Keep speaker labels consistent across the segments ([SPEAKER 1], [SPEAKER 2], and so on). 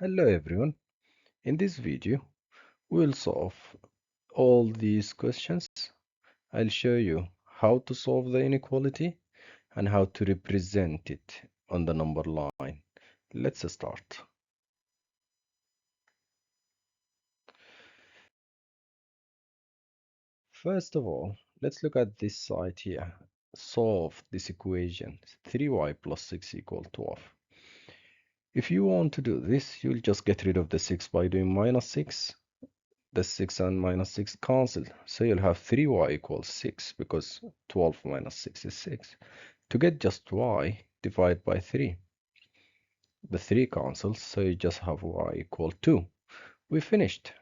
[SPEAKER 1] Hello everyone. In this video, we'll solve all these questions. I'll show you how to solve the inequality and how to represent it on the number line. Let's start. First of all, let's look at this side here. Solve this equation, 3y plus 6 equal 12. If you want to do this, you'll just get rid of the 6 by doing minus 6. The 6 and minus 6 cancel, so you'll have 3y equals 6 because 12 minus 6 is 6. To get just y, divide by 3. The 3 cancels, so you just have y equal 2. We finished.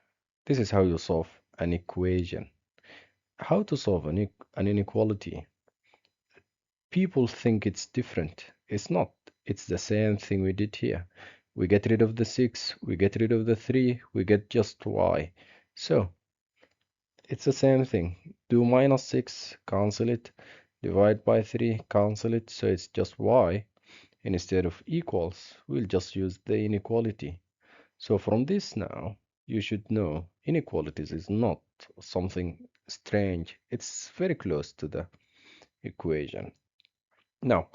[SPEAKER 1] This is how you solve an equation. How to solve an inequality? People think it's different. It's not. It's the same thing we did here. We get rid of the 6, we get rid of the 3, we get just y. So it's the same thing. Do minus 6, cancel it. Divide by 3, cancel it. So it's just y. And instead of equals, we'll just use the inequality. So from this now, you should know inequalities is not something strange. It's very close to the equation. Now,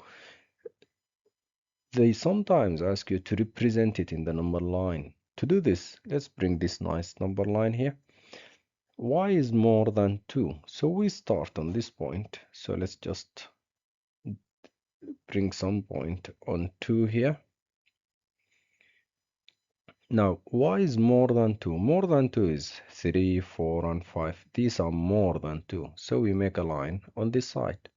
[SPEAKER 1] they sometimes ask you to represent it in the number line. To do this, let's bring this nice number line here. Y is more than 2, so we start on this point. So let's just bring some point on 2 here. Now y is more than 2. More than 2 is 3, 4 and 5. These are more than 2, so we make a line on this side.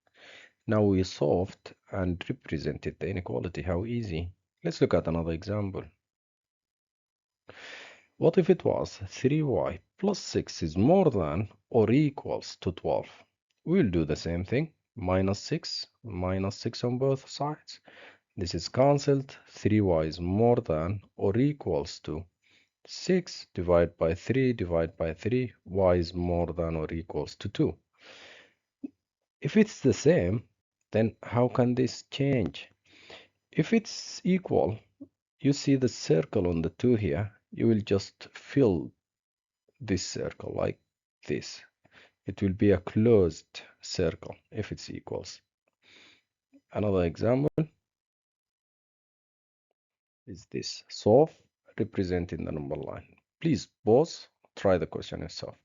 [SPEAKER 1] Now we solved and represented the inequality. How easy. Let's look at another example. What if it was 3y plus 6 is more than or equals to 12? We'll do the same thing. Minus 6 on both sides. This is cancelled. 3y is more than or equals to 6 divided by 3 divided by 3. Y is more than or equals to 2. If it's the same, then how can this change? If it's equal, you see the circle on the 2 here. You will just fill this circle like this. It will be a closed circle if it's equals. Another example is this. Solve representing the number line. Please pause, try the question yourself.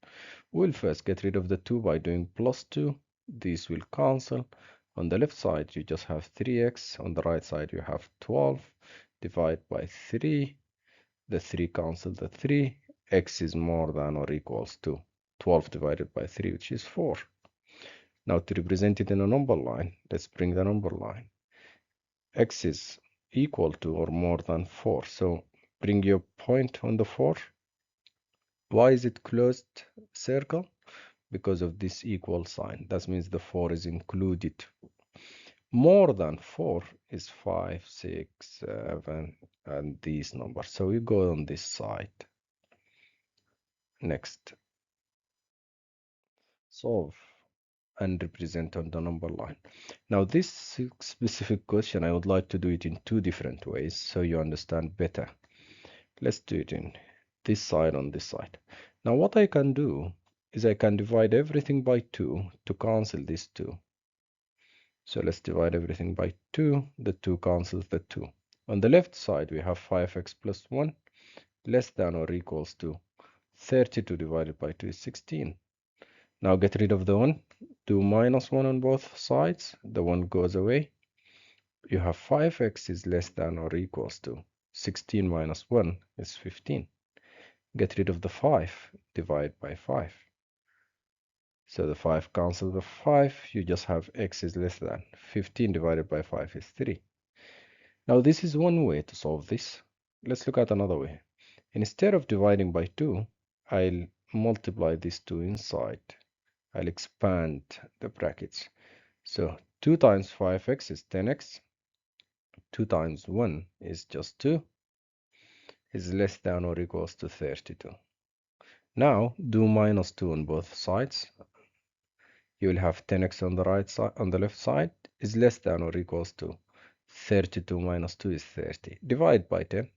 [SPEAKER 1] We'll first get rid of the 2 by doing plus 2. These will cancel. On the left side, you just have 3x. On the right side, you have 12. Divide by 3. The 3 cancel the 3. X is more than or equals to 12 divided by 3, which is 4. Now to represent it in a number line, let's bring the number line. X is equal to or more than 4. So bring your point on the 4. Why is it closed circle? Because of this equal sign. That means the 4 is included. More than 4 is 5, 6, 7, and these numbers. So we go on this side. Next. Solve and represent on the number line. Now this specific question, I would like to do it in 2 different ways so you understand better. Let's do it in this side on this side. Now what I can do is I can divide everything by 2 to cancel this 2. So let's divide everything by 2. The 2 cancels the 2. On the left side we have 5x plus 1 less than or equals to 32 divided by 2 is 16. Now get rid of the 1. Do minus 1 on both sides. The 1 goes away. You have 5x is less than or equals to 16 minus 1 is 15. Get rid of the 5. Divide by 5. So the 5 cancels the 5. You just have x is less than. 15 divided by 5 is 3. Now this is one way to solve this. Let's look at another way. Instead of dividing by 2, I'll multiply this 2 inside. I'll expand the brackets. So 2 times 5x is 10x. 2 times 1 is just 2. Is less than or equals to 32. Now do minus 2 on both sides. You will have 10x on the right side, on the left side is less than or equals to 32 minus 2 is 30. Divide by 10.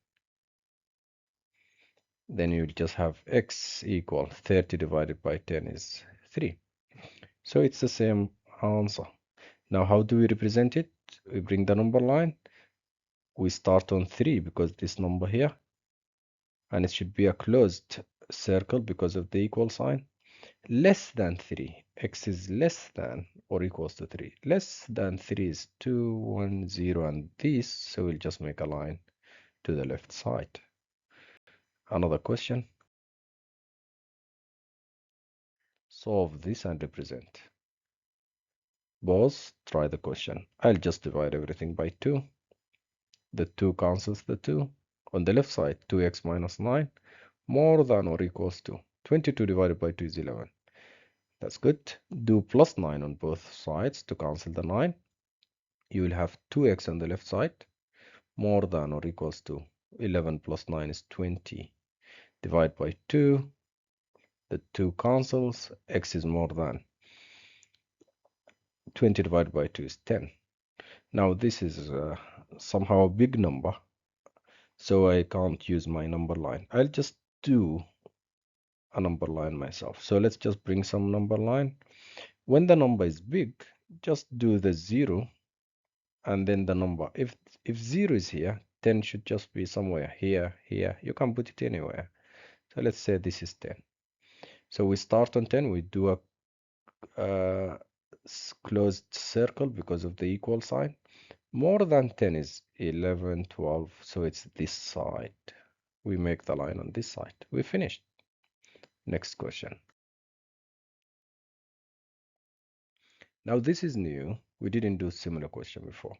[SPEAKER 1] then you'll just have x equal 30 divided by 10 is 3. So it's the same answer. Now, how do we represent it? We bring the number line. We start on 3 because this number here, and it should be a closed circle because of the equal sign. Less than 3, x is less than or equals to 3. Less than 3 is 2, 1, 0, and this, so we'll just make a line to the left side. Another question. Solve this and represent. Both try the question. I'll just divide everything by 2. The 2 cancels the 2. On the left side, 2x minus 9 more than or equals to 22 divided by 2 is 11. That's good. Do plus 9 on both sides to cancel the 9. You will have 2x on the left side more than or equals to 11 plus 9 is 20. Divide by 2. The 2 cancels. X is more than 20 divided by 2 is 10. Now this is somehow a big number, so I can't use my number line. I'll just do a number line myself. So let's just bring some number line. When the number is big, just do the 0 and then the number. If 0 is here, 10 should just be somewhere here, here. You can put it anywhere. So let's say this is 10. So we start on 10, we do a closed circle because of the equal sign. More than 10 is 11, 12, so it's this side. We make the line on this side. We finished. Next question. Now this is new. We didn't do similar question before.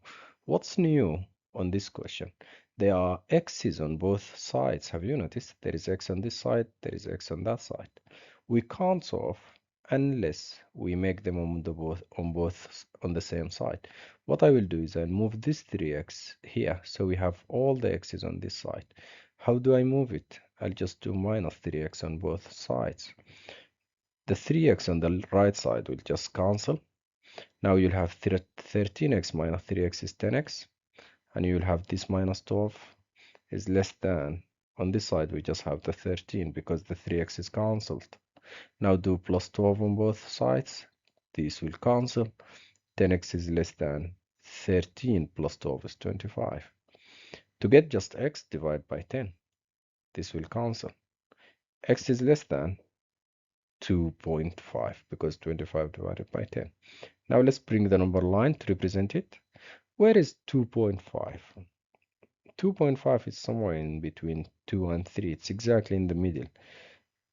[SPEAKER 1] What's new on this question? There are x's on both sides. Have you noticed? There is x on this side, there is x on that side. We can't solve unless we make them on the same side. What I will do is I'll move this 3x here, so we have all the x's on this side. How do I move it? I'll just do minus 3x on both sides. The 3x on the right side will just cancel. Now you'll have 13x minus 3x is 10x, and you'll have this minus 12 is less than. On this side we just have the 13 because the 3x is cancelled. Now do plus 12 on both sides. These will cancel. 10x is less than 13 plus 12 is 25. To get just x, divide by 10. This will cancel. X is less than 2.5 because 25 divided by 10. Now let's bring the number line to represent it. Where is 2.5? 2.5 is somewhere in between 2 and 3. It's exactly in the middle.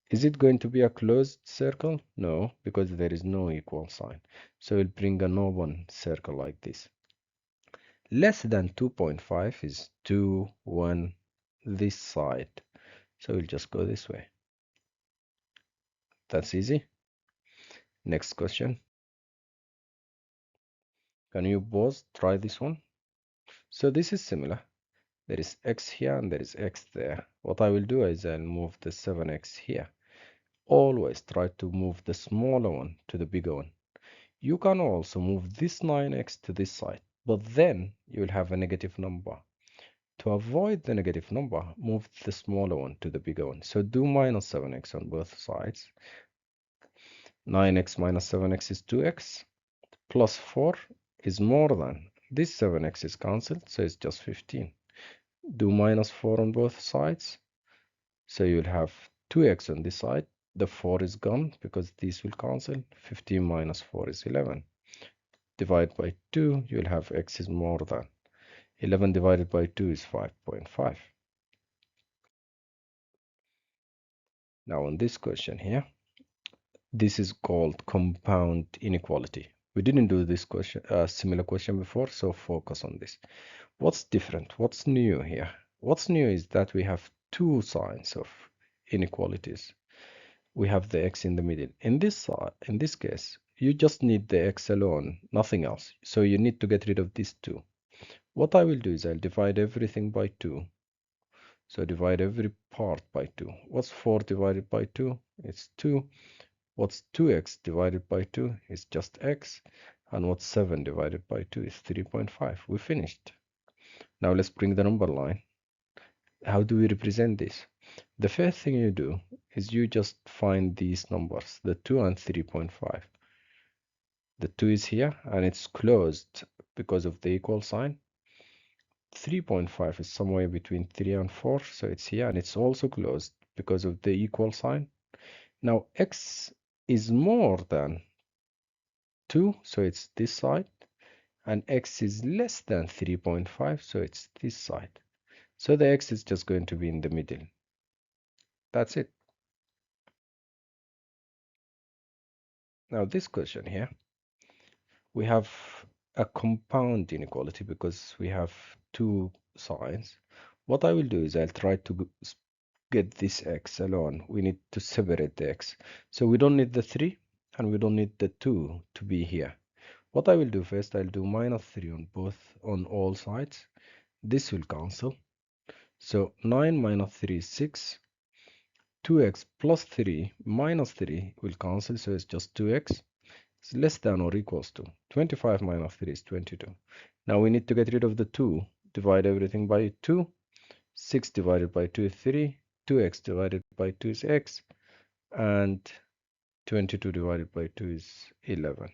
[SPEAKER 1] Is it going to be a closed circle? No, because there is no equal sign. So we'll bring an open circle like this. Less than 2.5 is 2, 1, this side. So we'll just go this way. That's easy. Next question. Can you both try this one? So this is similar. There is x here and there is x there. What I will do is I'll move the 7x here. Always try to move the smaller one to the bigger one. You can also move this 9x to this side, but then you will have a negative number. To avoid the negative number, move the smaller one to the bigger one. So do minus 7x on both sides. 9x minus 7x is 2x. Plus 4 is more than. This 7x is cancelled, so it's just 15. Do minus 4 on both sides. So you'll have 2x on this side. The 4 is gone because these will cancel. 15 minus 4 is 11. Divide by 2, you'll have x is more than. 11 divided by 2 is 5.5. Now on this question here, this is called compound inequality. We didn't do this question, similar question before, so focus on this. What's different? What's new here? What's new is that we have two signs of inequalities. We have the x in the middle. In this case, you just need the x alone, nothing else. So you need to get rid of these two. What I will do is I'll divide everything by 2. So divide every part by 2. What's 4 divided by 2? It's 2. What's 2x divided by 2 is just x. And what's 7 divided by 2 is 3.5. We finished. Now let's bring the number line. How do we represent this? The first thing you do is you just find these numbers, the 2 and 3.5. The 2 is here and it's closed because of the equal sign. 3.5 is somewhere between 3 and 4, so it's here and it's also closed because of the equal sign. Now x is more than 2, so it's this side, and x is less than 3.5, so it's this side. So the x is just going to be in the middle. That's it. Now this question here, we have a compound inequality because we have two signs. What I will do is I'll try to get this x alone. We need to separate the x. So we don't need the 3 and we don't need the 2 to be here. What I will do first, I'll do minus 3 on all sides. This will cancel. So 9 minus 3 is 6. 2x plus 3 minus 3 will cancel, so it's just 2x. It's less than or equals to 25 minus 3 is 22. Now we need to get rid of the 2. Divide everything by 2. 6 divided by 2 is 3. 2x divided by 2 is x. And 22 divided by 2 is 11.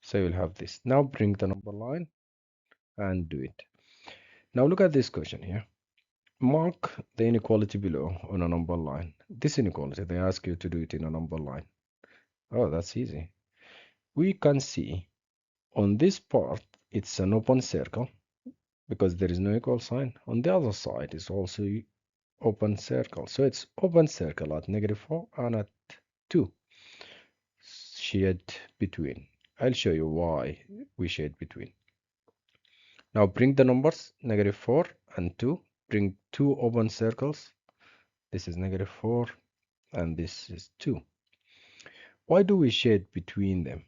[SPEAKER 1] So you'll have this. Now bring the number line and do it. Now look at this question here. Mark the inequality below on a number line. This inequality, they ask you to do it in a number line. Oh, that's easy. We can see on this part, it's an open circle because there is no equal sign. On the other side is also open circle. So it's open circle at -4 and at 2. Shade between. I'll show you why we shade between. Now bring the numbers -4 and 2. Bring two open circles. This is -4 and this is 2. Why do we shade between them?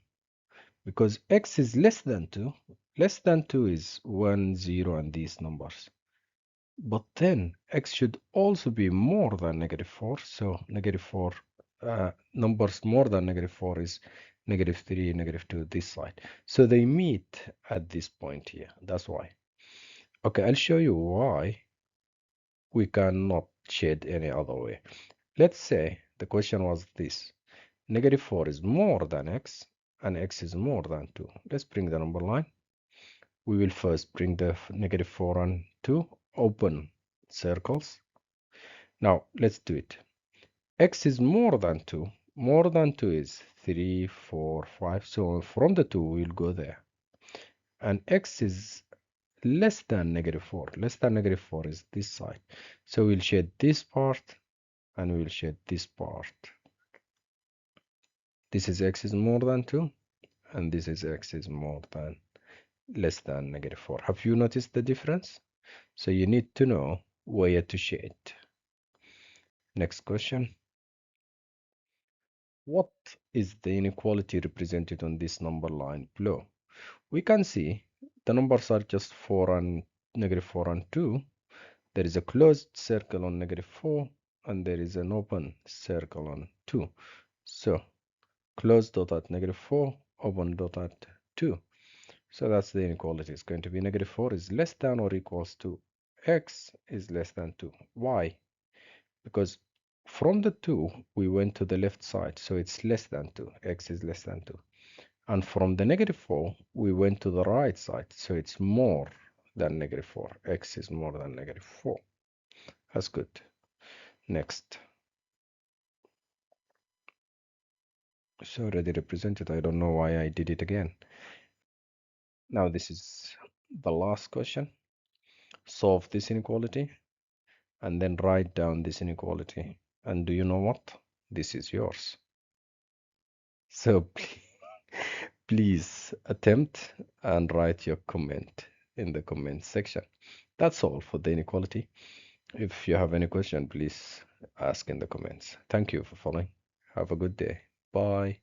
[SPEAKER 1] Because x is less than 2. Less than 2 is 1, 0, and these numbers. But then x should also be more than -4. So -4, numbers more than -4 is -3, -2, this side. So they meet at this point here. That's why. Okay, I'll show you why we cannot shade any other way. Let's say the question was this. -4 is more than x and x is more than 2. Let's bring the number line. We will first bring the -4 and 2 open circles. Now let's do it. X is more than 2. More than 2 is 3, 4, 5. So from the 2 we'll go there. And x is less than -4. Less than -4 is this side. So we'll shade this part and we'll shade this part. This is x is more than 2 and this is x is more than less than -4. Have you noticed the difference? So you need to know where to shade. Next question. What is the inequality represented on this number line below? We can see the numbers are just 4 and -4 and 2. There is a closed circle on -4 and there is an open circle on 2. So closed dot at -4, open dot at 2. So that's the inequality. It's going to be -4 is less than or equals to x is less than 2. Why? Because from the 2 we went to the left side, so it's less than 2. X is less than 2. And from the -4 we went to the right side, so it's more than -4. X is more than -4. That's good. Next. It's already represented. I don't know why I did it again. Now this is the last question. Solve this inequality and then write down this inequality. And do you know what? This is yours. So please attempt and write your comment in the comment section. That's all for the inequality. If you have any question, please ask in the comments. Thank you for following. Have a good day. Bye.